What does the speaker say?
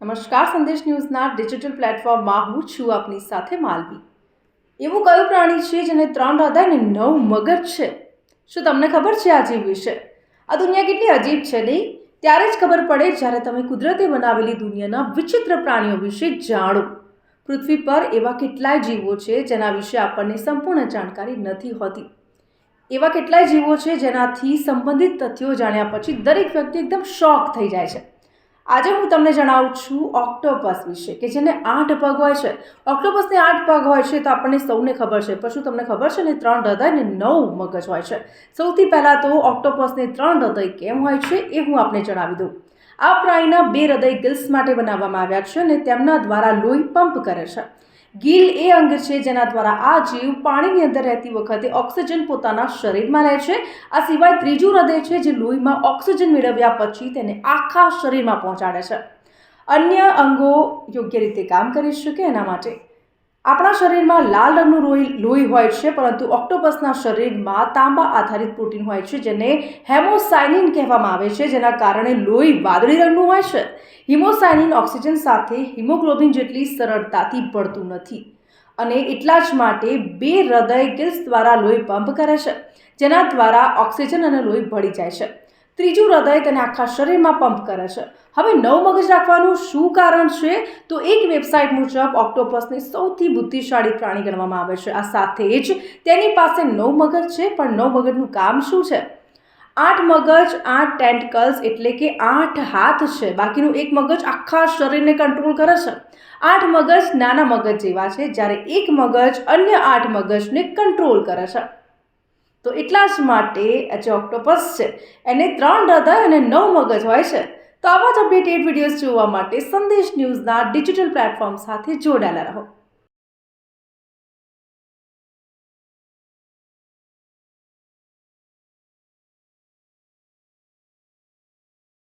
નમસ્કાર, સંદેશ ન્યૂઝના ડિજિટલ પ્લેટફોર્મમાં હું છું આપની સાથે માલવી. એવું કયું પ્રાણી છે જેને 3 હૃદય અને 9 મગજ છે? શું તમને ખબર છે આ જીવ વિશે? આ દુનિયા કેટલી અજીબ છે નહીં? ત્યારે જ ખબર પડે જ્યારે તમે કુદરતે બનાવેલી દુનિયાના વિચિત્ર પ્રાણીઓ વિશે જાણો. પૃથ્વી પર એવા કેટલાય જીવો છે જેના વિશે આપણને સંપૂર્ણ જાણકારી નથી હોતી. એવા કેટલાય જીવો છે જેનાથી સંબંધિત તથ્યો જાણ્યા પછી દરેક વ્યક્તિ એકદમ શોક થઈ જાય છે. આજે હું તમને જણાવું છું ઓક્ટોપસ વિશે, કે જેને 8 પગ હોય છે. ઓક્ટોપસને 8 પગ હોય છે તો આપણને સૌને ખબર છે, પણ શું તમને ખબર છે ને 3 હૃદય અને 9 મગજ હોય છે? સૌથી પહેલાં તો ઓક્ટોપસને 3 હૃદય કેમ હોય છે એ હું આપને જણાવી દઉં. આ પ્રાણીના 2 હૃદય ગિલ્સ માટે બનાવવામાં આવ્યા છે અને તેમના દ્વારા લોહી પંપ કરે છે. ગિલ એ અંગ છે જેના દ્વારા આ જીવ પાણીની અંદર રહેતી વખતે ઓક્સિજન પોતાના શરીરમાં લે છે. આ સિવાય ત્રીજું હૃદય છે જે લોહીમાં ઓક્સિજન મેળવ્યા પછી તેને આખા શરીરમાં પહોંચાડે છે. અન્ય અંગો યોગ્ય રીતે કામ કરી શકે એના માટે આપણા શરીરમાં લાલ રંગનું લોહી હોય છે, પરંતુ ઓક્ટોપસના શરીરમાં તાંબા આધારિત પ્રોટીન હોય છે જેને હેમોસાયનિન કહેવામાં આવે છે, જેના કારણે લોહી વાદળી રંગનું હોય છે. હિમોસાયનિન ઓક્સિજન સાથે હિમોગ્લોબિન જેટલી સરળતાથી ભળતું નથી અને એટલા જ માટે 2 હૃદય ગિલ્સ દ્વારા લોહી પંપ કરે છે, જેના દ્વારા ઓક્સિજન અને લોહી ભળી જાય છે. ત્રીજું હૃદય તેને આખા શરીરમાં પંપ કરે છે. હવે 9 મગજ રાખવાનું શું કારણ છે? તો એક વેબસાઇટ મુજબ ઓક્ટોપસને સૌથી બુદ્ધિશાળી પ્રાણી ગણવામાં આવે છે. આ સાથે જ તેની પાસે 9 મગજ છે, પણ 9 મગજનું કામ શું છે? 8 મગજ 8 ટેન્ટિકલ્સ એટલે કે 8 હાથ છે. બાકીનું એક મગજ આખા શરીરને કંટ્રોલ કરે છે. 8 મગજ નાના મગજ જેવા છે, જ્યારે એક મગજ અન્ય 8 મગજને કંટ્રોલ કરે છે. તો એટલા જ માટે જે ઓક્ટોપસ છે એને 3 હૃદય અને 9 મગજ હોય છે. તો આવા જ અપડેટેડ વિડીયોઝ જોવા માટે સંદેશ ન્યૂઝના ડિજિટલ પ્લેટફોર્મ સાથે જોડાયેલા રહો.